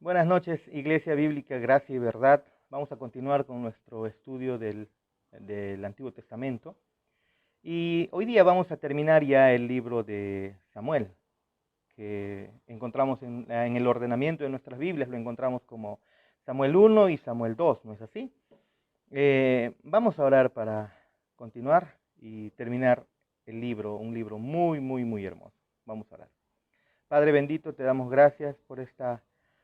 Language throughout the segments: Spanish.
Buenas noches, Iglesia Bíblica, Gracia y Verdad. Vamos a continuar con nuestro estudio del Antiguo Testamento. Y hoy día vamos a terminar ya el libro de Samuel, que encontramos en el ordenamiento de nuestras Biblias, lo encontramos como Samuel 1 y Samuel 2, ¿no es así? Vamos a orar para continuar y terminar el libro, un libro muy hermoso. Vamos a orar. Padre bendito, te damos gracias por esta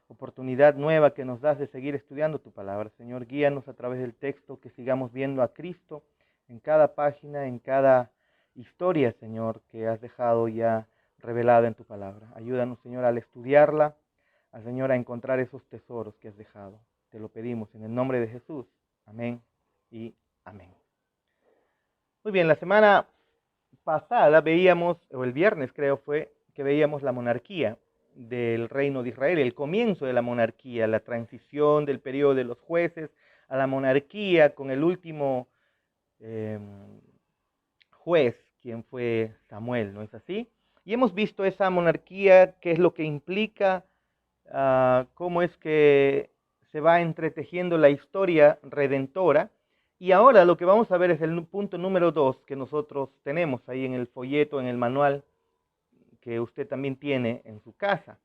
oportunidad nueva que nos das de seguir estudiando tu palabra. Señor, guíanos a través del texto, que sigamos viendo a Cristo en cada página, en cada historia, Señor, que has dejado ya revelada en tu palabra. Ayúdanos, Señor, al estudiarla, Señor, a encontrar esos tesoros que has dejado. Te lo pedimos en el nombre de Jesús. Amén y amén. Muy bien, la semana pasada veíamos, o el viernes creo fue, que veíamos la monarquía del reino de Israel, el comienzo de la monarquía, la transición del periodo de los jueces a la monarquía con el último juez, quien fue Samuel, ¿no es así? Y hemos visto esa monarquía, qué es lo que implica, cómo es que se va entretejiendo la historia redentora. Y ahora lo que vamos a ver es el punto número 2 que nosotros tenemos ahí en el folleto, en el manual que usted también tiene en su casa.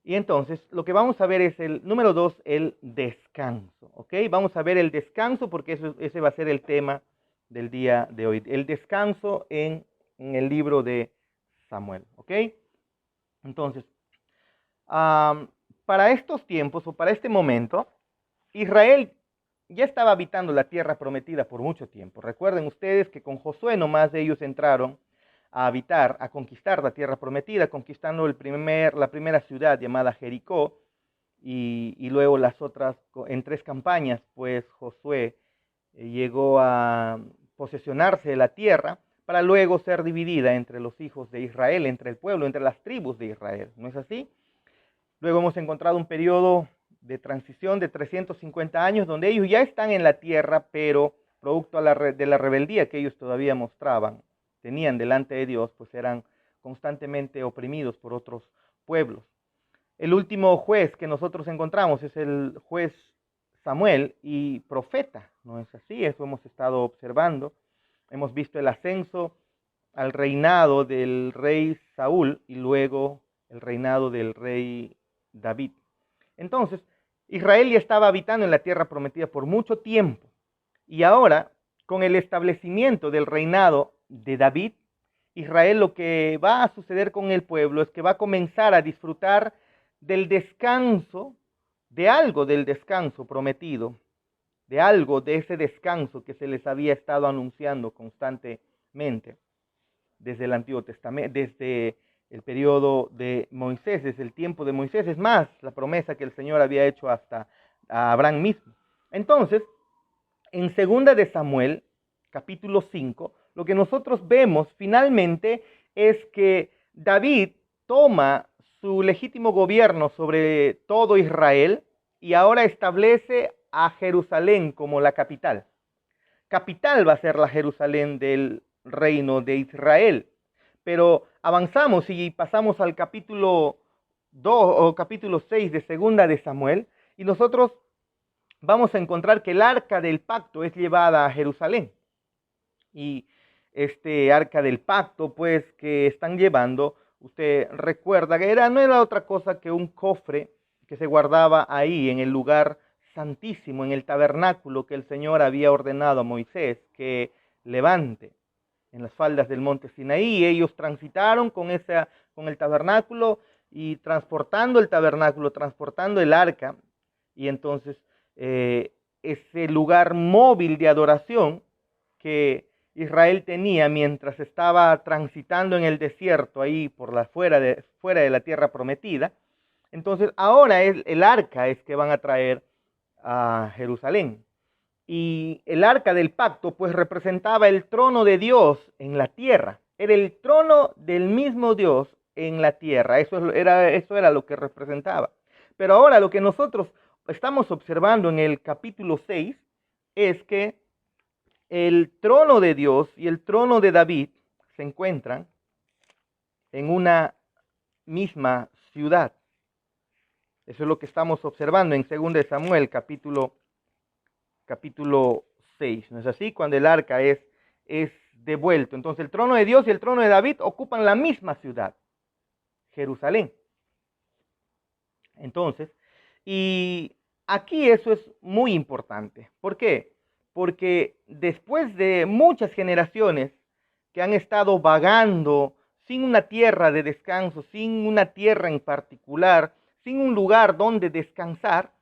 Y entonces lo que vamos a ver es el número 2, el descanso. ¿Ok? Vamos a ver el descanso porque ese va a ser el tema del día de hoy. El descanso en el libro de Samuel. ¿Ok? Entonces, para estos tiempos o para este momento, Israel ya estaba habitando la tierra prometida por mucho tiempo. Recuerden ustedes que con Josué nomás ellos entraron a habitar, a conquistar la tierra prometida, conquistando la primera ciudad llamada Jericó, y luego las otras, en 3 campañas, pues Josué llegó a posesionarse de la tierra para luego ser dividida entre los hijos de Israel, entre el pueblo, entre las tribus de Israel. ¿No es así? Luego hemos encontrado un periodo de transición de 350 años donde ellos ya están en la tierra, pero producto de la rebeldía que ellos todavía mostraban, tenían delante de Dios, pues eran constantemente oprimidos por otros pueblos. El último juez que nosotros encontramos es el juez Samuel y profeta, ¿no es así? Eso hemos estado observando. Hemos visto el ascenso al reinado del rey Saúl y luego el reinado del rey David. Entonces, Israel ya estaba habitando en la tierra prometida por mucho tiempo. Y ahora, con el establecimiento del reinado de David, Israel, lo que va a suceder con el pueblo es que va a comenzar a disfrutar del descanso, de algo del descanso prometido, de algo de ese descanso que se les había estado anunciando constantemente desde el Antiguo Testamento, desde el periodo de Moisés, desde el tiempo de Moisés, es más, la promesa que el Señor había hecho hasta a Abraham mismo. Entonces, en 2 de Samuel, capítulo 5, lo que nosotros vemos finalmente es que David toma su legítimo gobierno sobre todo Israel y ahora establece a Jerusalén como la capital. Capital va a ser la Jerusalén del reino de Israel. Pero avanzamos y pasamos al capítulo 2 o capítulo 6 de 2 de Samuel y nosotros vamos a encontrar que el arca del pacto es llevada a Jerusalén. Y este arca del pacto, pues, que están llevando, usted recuerda que no era otra cosa que un cofre que se guardaba ahí en el lugar santísimo, en el tabernáculo que el Señor había ordenado a Moisés que levante en las faldas del monte Sinaí. Ellos transitaron con el tabernáculo y transportando el tabernáculo, transportando el arca, y entonces ese lugar móvil de adoración que Israel tenía mientras estaba transitando en el desierto, ahí fuera de la tierra prometida. Entonces ahora el arca es que van a traer a Jerusalén. Y el arca del pacto pues representaba el trono de Dios en la tierra. Era el trono del mismo Dios en la tierra. Eso era lo que representaba. Pero ahora lo que nosotros estamos observando en el capítulo 6 es que el trono de Dios y el trono de David se encuentran en una misma ciudad. Eso es lo que estamos observando en 2 de Samuel, capítulo 6. ¿No es así? Cuando el arca es devuelto. Entonces el trono de Dios y el trono de David ocupan la misma ciudad, Jerusalén. Entonces, y aquí eso es muy importante. ¿Por qué? Porque después de muchas generaciones que han estado vagando sin una tierra de descanso, sin una tierra en particular, sin un lugar donde descansar,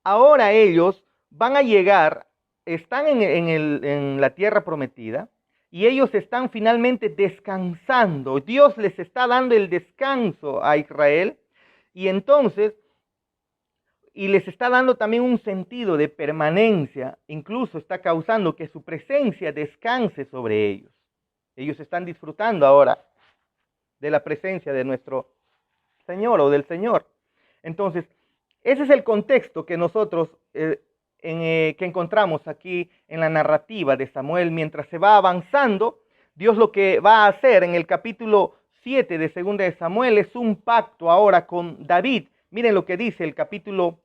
ahora ellos van a llegar, están en la tierra prometida, y ellos están finalmente descansando. Dios les está dando el descanso a Israel, y entonces, y les está dando también un sentido de permanencia, incluso está causando que su presencia descanse sobre ellos. Ellos están disfrutando ahora de la presencia de nuestro Señor o del Señor. Entonces, ese es el contexto que nosotros que encontramos aquí en la narrativa de Samuel. Mientras se va avanzando, Dios lo que va a hacer en el capítulo 7 de 2 de Samuel es un pacto ahora con David. Miren lo que dice el capítulo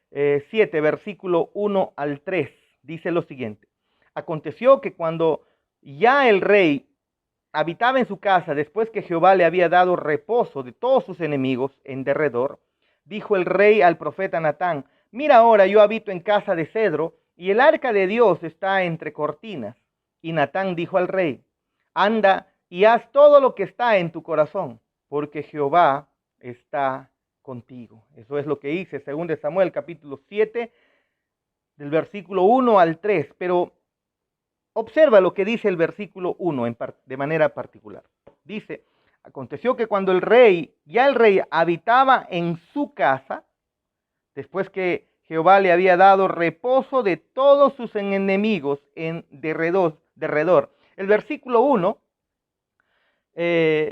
7, versículo 1 al 3. Dice lo siguiente: aconteció que cuando ya el rey habitaba en su casa, después que Jehová le había dado reposo de todos sus enemigos en derredor, dijo el rey al profeta Natán: mira, ahora yo habito en casa de cedro, y el arca de Dios está entre cortinas. Y Natán dijo al rey: anda y haz todo lo que está en tu corazón, porque Jehová está contigo. Eso es lo que dice 2 de Samuel capítulo 7, del versículo 1 al 3. Pero observa lo que dice el versículo 1 de manera particular. Dice: aconteció que cuando el rey habitaba en su casa, después que Jehová le había dado reposo de todos sus enemigos en derredor. El versículo 1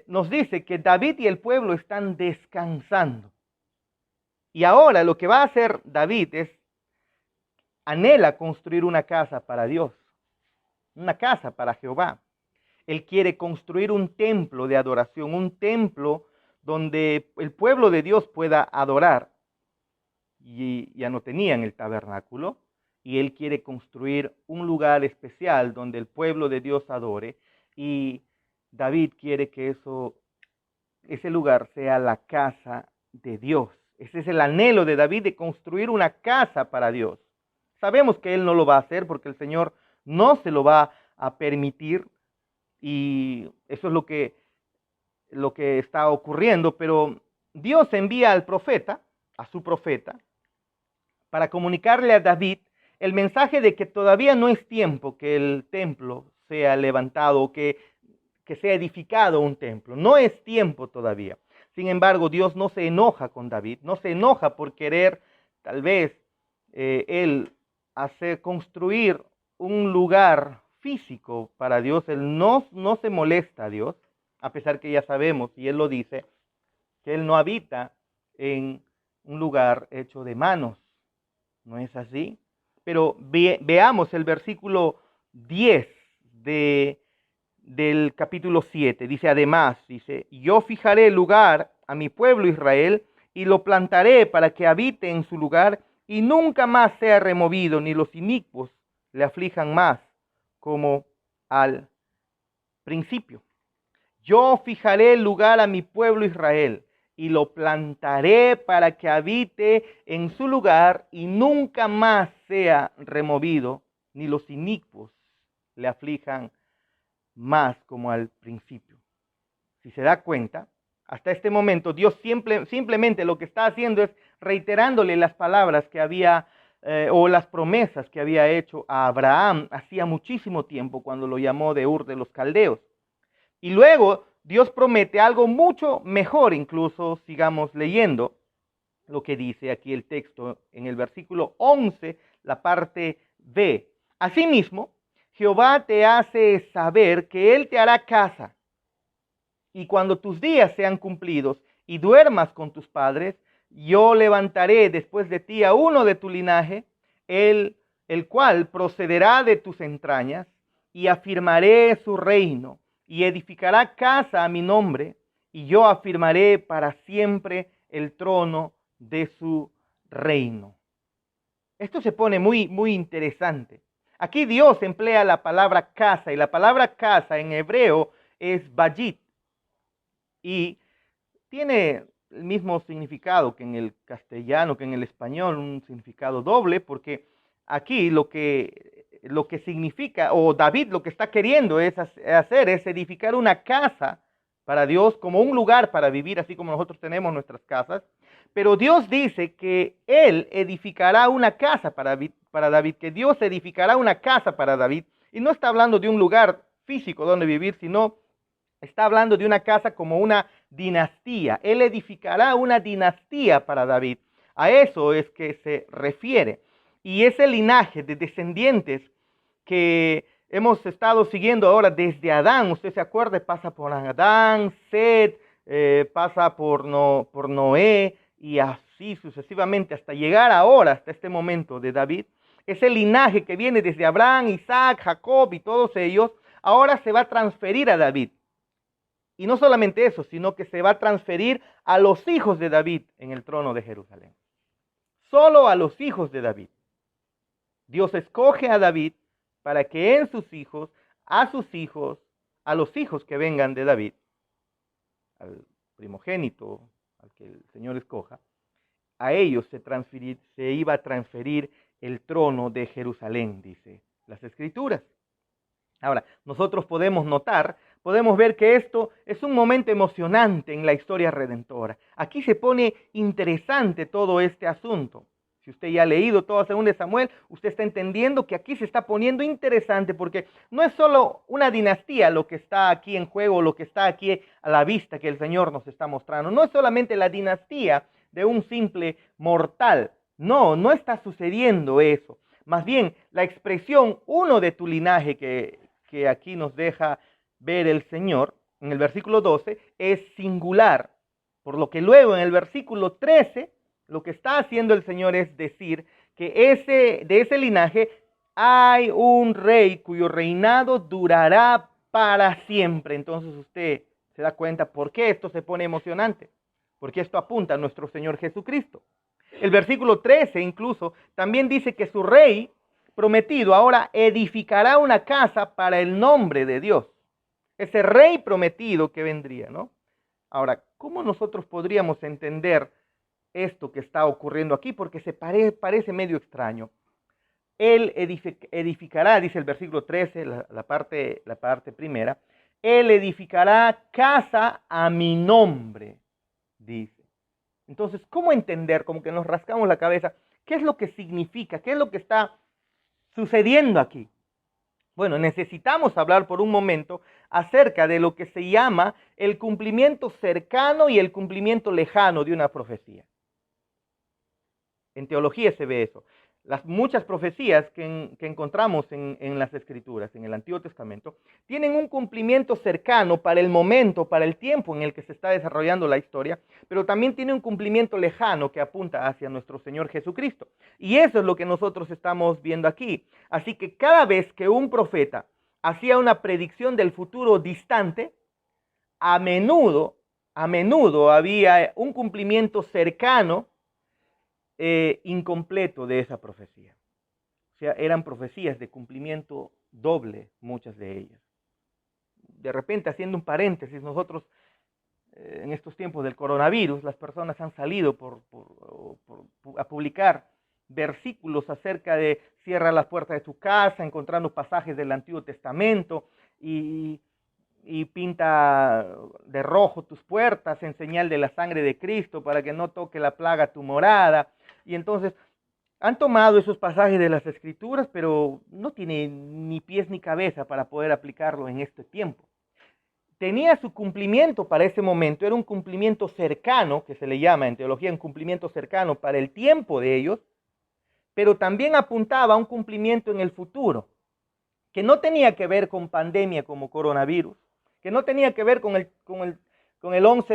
nos dice que David y el pueblo están descansando. Y ahora lo que va a hacer David anhela construir una casa para Dios, una casa para Jehová. Él quiere construir un templo de adoración, un templo donde el pueblo de Dios pueda adorar. Y ya no tenían el tabernáculo, y él quiere construir un lugar especial donde el pueblo de Dios adore, y David quiere que ese lugar sea la casa de Dios. Ese es el anhelo de David, de construir una casa para Dios. Sabemos que él no lo va a hacer porque el Señor no se lo va a permitir, y eso es lo que está ocurriendo. Pero Dios envía al profeta, a su profeta, para comunicarle a David el mensaje de que todavía no es tiempo que el templo sea levantado, que sea edificado un templo. No es tiempo todavía. Sin embargo, Dios no se enoja con David, no se enoja por querer tal vez él hacer construir un lugar físico para Dios. Él no se molesta a Dios, a pesar que ya sabemos, y él lo dice, que él no habita en un lugar hecho de manos. ¿No es así? Pero veamos el versículo 10 del capítulo 7. Dice: además, yo fijaré lugar a mi pueblo Israel y lo plantaré para que habite en su lugar y nunca más sea removido, ni los inicuos le aflijan más como al principio. Yo fijaré lugar a mi pueblo Israel y lo plantaré para que habite en su lugar y nunca más sea removido, ni los inicuos le aflijan más como al principio. Si se da cuenta, hasta este momento Dios simplemente lo que está haciendo es reiterándole las palabras que había o las promesas que había hecho a Abraham hacía muchísimo tiempo, cuando lo llamó de Ur de los Caldeos. Y luego Dios promete algo mucho mejor. Incluso sigamos leyendo lo que dice aquí el texto en el versículo 11, la parte B. Asimismo, Jehová te hace saber que Él te hará casa, y cuando tus días sean cumplidos y duermas con tus padres, yo levantaré después de ti a uno de tu linaje, el cual procederá de tus entrañas, y afirmaré su reino, y edificará casa a mi nombre, y yo afirmaré para siempre el trono de su reino. Esto se pone muy, muy interesante. Aquí Dios emplea la palabra casa, y la palabra casa en hebreo es bayit, y tiene el mismo significado que en el castellano, que en el español, un significado doble, porque aquí lo que significa, o David lo que está queriendo hacer es edificar una casa para Dios como un lugar para vivir, así como nosotros tenemos nuestras casas. Pero Dios dice que Él edificará una casa para David, que Dios edificará una casa para David. Y no está hablando de un lugar físico donde vivir, sino está hablando de una casa como una dinastía. Él edificará una dinastía para David. A eso es que se refiere. Y ese linaje de descendientes que hemos estado siguiendo ahora desde Adán, usted se acuerda, pasa por Adán, Set, pasa por Noé y así sucesivamente hasta llegar ahora, hasta este momento de David. Ese linaje que viene desde Abraham, Isaac, Jacob y todos ellos, ahora se va a transferir a David. Y no solamente eso, sino que se va a transferir a los hijos de David en el trono de Jerusalén. Solo a los hijos de David. Dios escoge a David para que en sus hijos, a los hijos que vengan de David, al primogénito, al que el Señor escoja, a ellos se iba a transferir el trono de Jerusalén, dice las Escrituras. Ahora, nosotros podemos ver que esto es un momento emocionante en la historia redentora. Aquí se pone interesante todo este asunto. Si usted ya ha leído todo 2 Samuel, usted está entendiendo que aquí se está poniendo interesante porque no es solo una dinastía lo que está aquí en juego, lo que está aquí a la vista que el Señor nos está mostrando. No es solamente la dinastía de un simple mortal. No, no está sucediendo eso. Más bien, la expresión uno de tu linaje que aquí nos deja ver el Señor en el versículo 12 es singular, por lo que luego en el versículo 13 lo que está haciendo el Señor es decir que de ese linaje hay un rey cuyo reinado durará para siempre. Entonces usted se da cuenta por qué esto se pone emocionante, porque esto apunta a nuestro Señor Jesucristo. El versículo 13 incluso también dice que su rey prometido ahora edificará una casa para el nombre de Dios. Ese rey prometido que vendría, ¿no? Ahora, ¿cómo nosotros podríamos entender esto que está ocurriendo aquí? Porque parece medio extraño. Él edificará, dice el versículo 13, la parte primera, Él edificará casa a mi nombre, dice. Entonces, ¿cómo entender? Como que nos rascamos la cabeza. ¿Qué es lo que significa? ¿Qué es lo que está sucediendo aquí? Bueno, necesitamos hablar por un momento acerca de lo que se llama el cumplimiento cercano y el cumplimiento lejano de una profecía. En teología se ve eso. Las muchas profecías que encontramos en las Escrituras, en el Antiguo Testamento, tienen un cumplimiento cercano para el momento, para el tiempo en el que se está desarrollando la historia, pero también tiene un cumplimiento lejano que apunta hacia nuestro Señor Jesucristo. Y eso es lo que nosotros estamos viendo aquí. Así que cada vez que un profeta hacía una predicción del futuro distante, a menudo había un cumplimiento cercano incompleto de esa profecía. O sea, eran profecías de cumplimiento doble, muchas de ellas. De repente, haciendo un paréntesis, nosotros en estos tiempos del coronavirus, las personas han salido a publicar versículos acerca de cierra las puertas de tu casa, encontrando pasajes del Antiguo Testamento y pinta de rojo tus puertas en señal de la sangre de Cristo para que no toque la plaga tu morada. Y entonces han tomado esos pasajes de las Escrituras, pero no tiene ni pies ni cabeza para poder aplicarlo en este tiempo. Tenía su cumplimiento para ese momento, era un cumplimiento cercano, que se le llama en teología un cumplimiento cercano para el tiempo de ellos, pero también apuntaba a un cumplimiento en el futuro, que no tenía que ver con pandemia como coronavirus, que no tenía que ver con el 11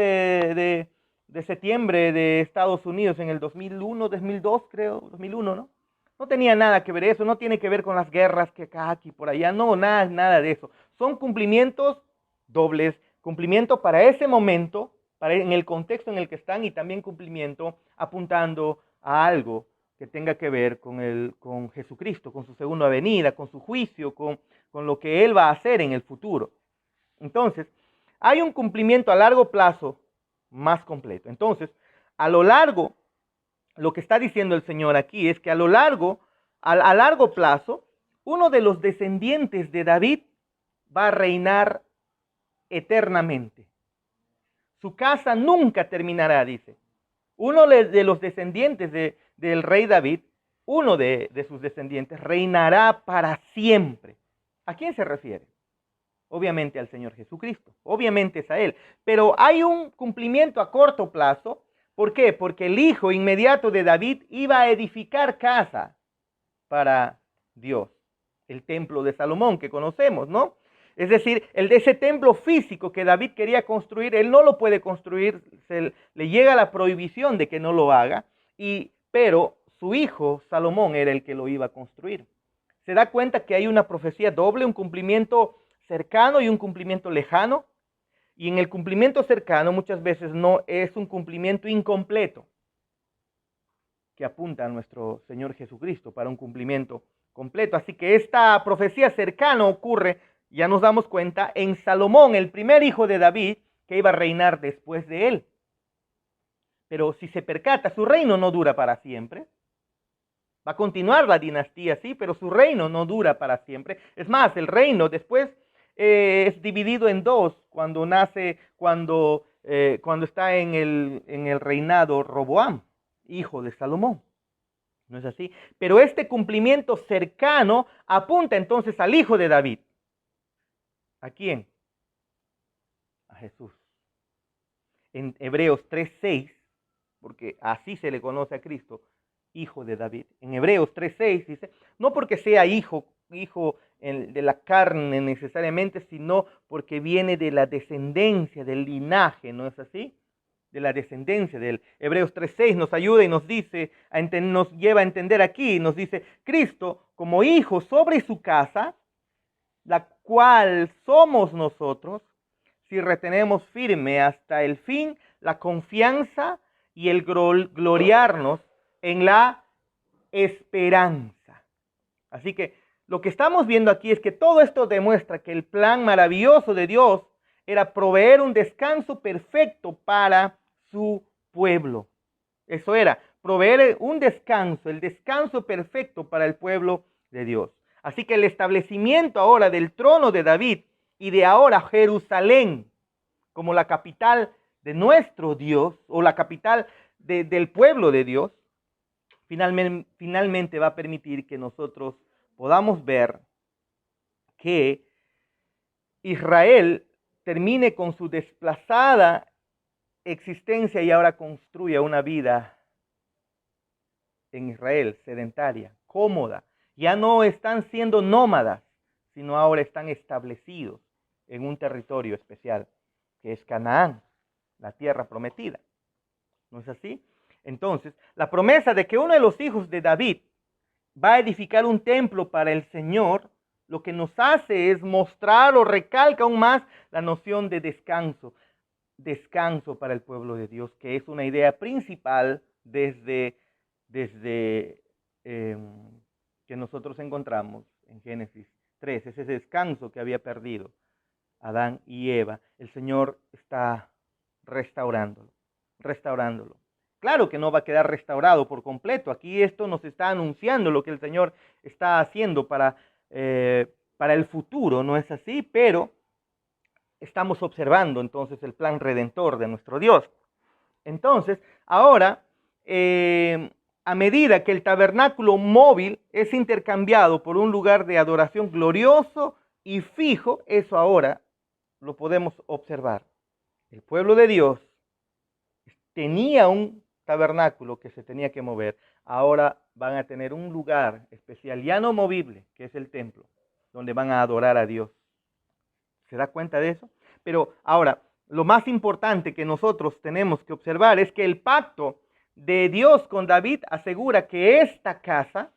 de septiembre de Estados Unidos en el 2001, 2002 creo, 2001, ¿no? No tenía nada que ver eso, no tiene que ver con las guerras que acá, aquí, por allá, no, nada de eso. Son cumplimientos dobles, cumplimiento para ese momento, en el contexto en el que están y también cumplimiento apuntando a algo que tenga que ver con Jesucristo, con su segunda venida, con su juicio, con lo que Él va a hacer en el futuro. Entonces, hay un cumplimiento a largo plazo más completo. Entonces, a lo largo, lo que está diciendo el Señor aquí es que a largo plazo, uno de los descendientes de David va a reinar eternamente. Su casa nunca terminará, dice. Uno de los descendientes del rey David, uno de sus descendientes, reinará para siempre. ¿A quién se refiere? Obviamente al Señor Jesucristo, obviamente es a Él. Pero hay un cumplimiento a corto plazo. ¿Por qué? Porque el hijo inmediato de David iba a edificar casa para Dios. El templo de Salomón que conocemos, ¿no? Es decir, ese templo físico que David quería construir, él no lo puede construir, le llega la prohibición de que no lo haga, pero su hijo Salomón era el que lo iba a construir. Se da cuenta que hay una profecía doble, un cumplimiento cercano y un cumplimiento lejano, y en el cumplimiento cercano muchas veces no es un cumplimiento incompleto que apunta a nuestro Señor Jesucristo para un cumplimiento completo. Así que esta profecía cercana ocurre, ya nos damos cuenta, en Salomón, el primer hijo de David, que iba a reinar después de él. Pero si se percata, su reino no dura para siempre. Va a continuar la dinastía, sí, pero su reino no dura para siempre. Es más, el reino después es dividido en dos cuando está en el reinado Roboam, hijo de Salomón. ¿No es así? Pero este cumplimiento cercano apunta entonces al hijo de David. ¿A quién? A Jesús. En Hebreos 3:6, porque así se le conoce a Cristo, hijo de David. En Hebreos 3:6 dice, no porque sea hijo de la carne necesariamente, sino porque viene de la descendencia, del linaje, ¿no es así? De la descendencia del Hebreos 3:6 nos ayuda y nos dice, nos lleva a entender aquí, nos dice, Cristo como hijo sobre su casa, la cual somos nosotros, si retenemos firme hasta el fin la confianza y el gloriarnos en la esperanza. Así que lo que estamos viendo aquí es que todo esto demuestra que el plan maravilloso de Dios era proveer un descanso perfecto para su pueblo. Eso era, proveer un descanso, el descanso perfecto para el pueblo de Dios. Así que el establecimiento ahora del trono de David y de ahora Jerusalén como la capital de nuestro Dios o la capital del pueblo de Dios, finalmente va a permitir que nosotros podamos ver que Israel termine con su desplazada existencia y ahora construya una vida en Israel sedentaria, cómoda. Ya no están siendo nómadas, sino ahora están establecidos en un territorio especial, que es Canaán, la tierra prometida. ¿No es así? Entonces, la promesa de que uno de los hijos de David va a edificar un templo para el Señor, lo que nos hace es mostrar o recalca aún más la noción de descanso para el pueblo de Dios, que es una idea principal desde que nosotros encontramos en Génesis 3, ese descanso que había perdido Adán y Eva. El Señor está restaurándolo. Claro que no va a quedar restaurado por completo. Aquí esto nos está anunciando lo que el Señor está haciendo para el futuro, ¿no es así? Pero estamos observando entonces el plan redentor de nuestro Dios. Entonces, ahora, a medida que el tabernáculo móvil es intercambiado por un lugar de adoración glorioso y fijo, eso ahora lo podemos observar. El pueblo de Dios tenía un tabernáculo que se tenía que mover. Ahora van a tener un lugar especial, ya no movible, que es el templo, donde van a adorar a Dios. ¿Se da cuenta de eso? Pero ahora, lo más importante que nosotros tenemos que observar es que el pacto de Dios con David asegura que esta casa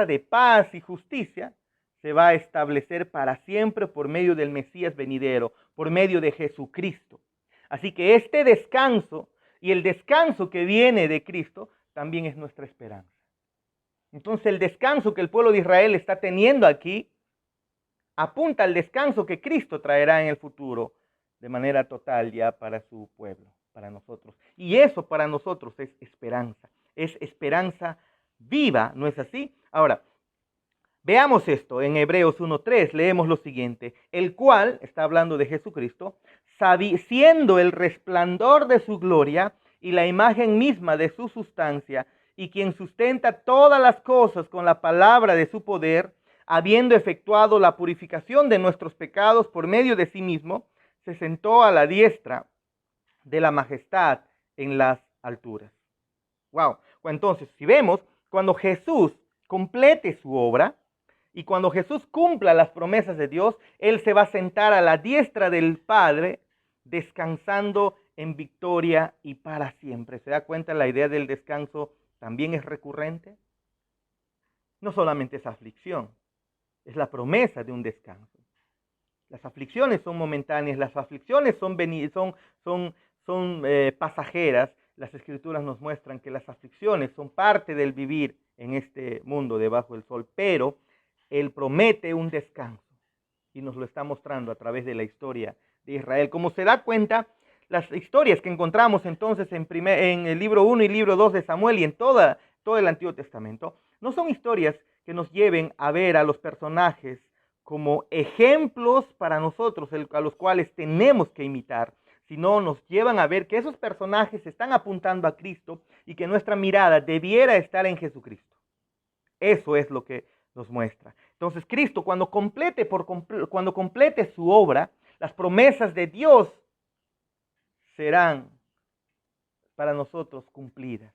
de paz y justicia, se va a establecer para siempre por medio del Mesías venidero, por medio de Jesucristo. Así que este descanso Y el descanso que viene de Cristo también es nuestra esperanza. Entonces el descanso que el pueblo de Israel está teniendo aquí apunta al descanso que Cristo traerá en el futuro de manera total ya para su pueblo, para nosotros. Y eso para nosotros es esperanza viva, ¿no es así? Ahora, veamos esto, en Hebreos 1:3 leemos lo siguiente, el cual, está hablando de Jesucristo, siendo el resplandor de su gloria y la imagen misma de su sustancia, y quien sustenta todas las cosas con la palabra de su poder, habiendo efectuado la purificación de nuestros pecados por medio de sí mismo, se sentó a la diestra de la majestad en las alturas. Wow. Entonces, si vemos, cuando Jesús complete su obra y cuando Jesús cumpla las promesas de Dios, Él se va a sentar a la diestra del Padre, descansando en victoria y para siempre. ¿Se da cuenta? La idea del descanso también es recurrente. No solamente es aflicción, es la promesa de un descanso. Las aflicciones son momentáneas, las aflicciones son pasajeras. Las Escrituras nos muestran que las aflicciones son parte del vivir en este mundo debajo del sol, pero Él promete un descanso y nos lo está mostrando a través de la historia de Israel. Como se da cuenta, las historias que encontramos entonces en el libro 1 y libro 2 de Samuel y en todo el Antiguo Testamento, no son historias que nos lleven a ver a los personajes como ejemplos para nosotros, a los cuales tenemos que imitar, sino nos llevan a ver que esos personajes están apuntando a Cristo y que nuestra mirada debiera estar en Jesucristo. Eso es lo que nos muestra. Entonces Cristo, cuando complete su obra, las promesas de Dios serán para nosotros cumplidas.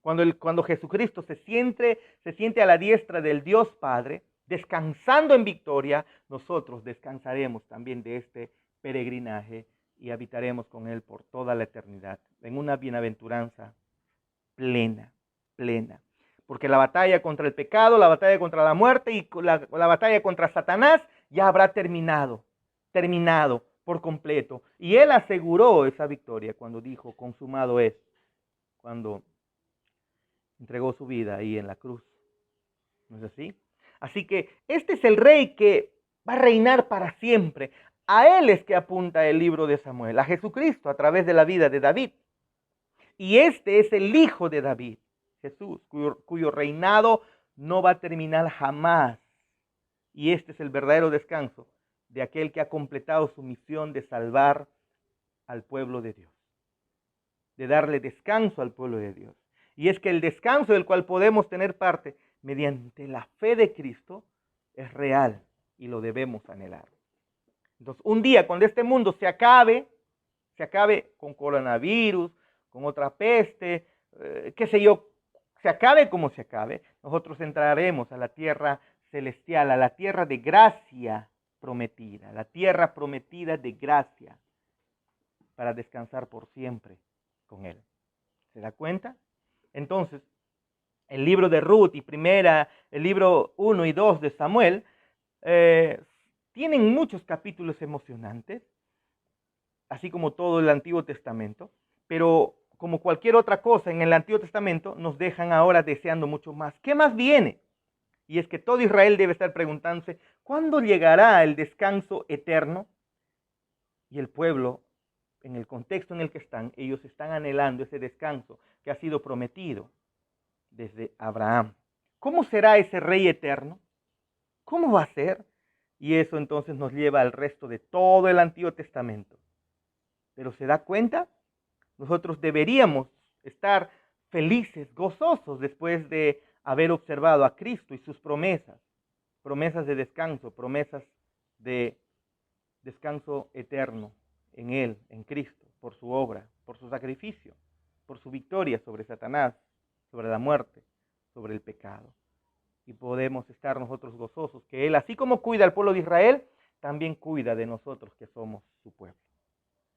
Cuando Jesucristo se siente a la diestra del Dios Padre, descansando en victoria, nosotros descansaremos también de este peregrinaje y habitaremos con Él por toda la eternidad, en una bienaventuranza plena. Porque la batalla contra el pecado, la batalla contra la muerte y la batalla contra Satanás ya habrá terminado por completo. Y Él aseguró esa victoria cuando dijo, consumado es, cuando entregó su vida ahí en la cruz. ¿No es así? Así que este es el rey que va a reinar para siempre. A Él es que apunta el libro de Samuel, a Jesucristo a través de la vida de David. Y este es el hijo de David, Jesús, cuyo reinado no va a terminar jamás. Y este es el verdadero descanso de aquel que ha completado su misión de salvar al pueblo de Dios, de darle descanso al pueblo de Dios. Y es que el descanso del cual podemos tener parte mediante la fe de Cristo es real y lo debemos anhelar. Entonces, un día cuando este mundo se acabe con coronavirus, con otra peste, qué sé yo, se acabe como se acabe, nosotros entraremos a la tierra celestial, a la tierra de gracia prometida, la tierra prometida de gracia, para descansar por siempre con Él. ¿Se da cuenta? Entonces, el libro de Ruth y el libro 1 y 2 de Samuel, tienen muchos capítulos emocionantes, así como todo el Antiguo Testamento, pero como cualquier otra cosa en el Antiguo Testamento, nos dejan ahora deseando mucho más. ¿Qué más viene? Y es que todo Israel debe estar preguntándose, ¿cuándo llegará el descanso eterno? Y el pueblo, en el contexto en el que están, ellos están anhelando ese descanso que ha sido prometido desde Abraham. ¿Cómo será ese rey eterno? ¿Cómo va a ser? Y eso entonces nos lleva al resto de todo el Antiguo Testamento. Pero ¿se da cuenta? Nosotros deberíamos estar felices, gozosos después de haber observado a Cristo y sus promesas de descanso, promesas de descanso eterno en Él, en Cristo, por su obra, por su sacrificio, por su victoria sobre Satanás, sobre la muerte, sobre el pecado. Y podemos estar nosotros gozosos que Él, así como cuida al pueblo de Israel, también cuida de nosotros que somos su pueblo.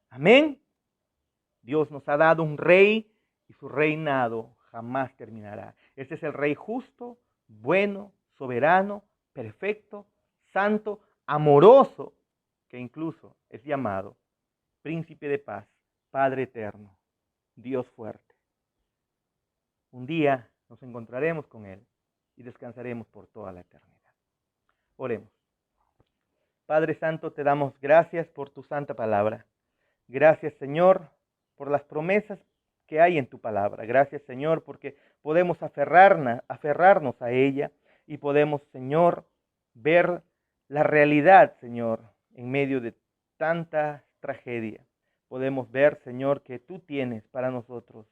Amén. Dios nos ha dado un rey y su reinado jamás terminará. Este es el rey justo, bueno, soberano, perfecto, santo, amoroso, que incluso es llamado príncipe de paz, Padre eterno. Dios fuerte. Un día nos encontraremos con Él y descansaremos por toda la eternidad. Oremos. Padre Santo, te damos gracias por tu santa palabra. Gracias, Señor, por las promesas que hay en tu palabra. Gracias, Señor, porque podemos aferrarnos a ella y podemos, Señor, ver la realidad, Señor, en medio de tanta tragedia. Podemos ver, Señor, que tú tienes para nosotros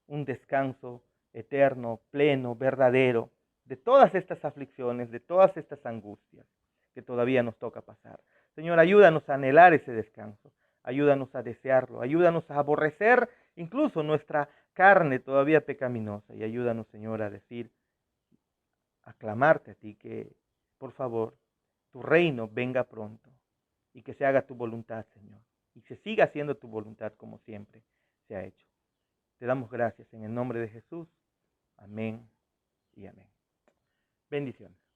un descanso eterno, pleno, verdadero, de todas estas aflicciones, de todas estas angustias que todavía nos toca pasar. Señor, ayúdanos a anhelar ese descanso, ayúdanos a desearlo, ayúdanos a aborrecer incluso nuestra carne todavía pecaminosa y ayúdanos, Señor, a decir, a clamarte a ti que, por favor, tu reino venga pronto y que se haga tu voluntad, Señor, y se siga haciendo tu voluntad como siempre se ha hecho. Te damos gracias en el nombre de Jesús. Amén y amén. Bendiciones.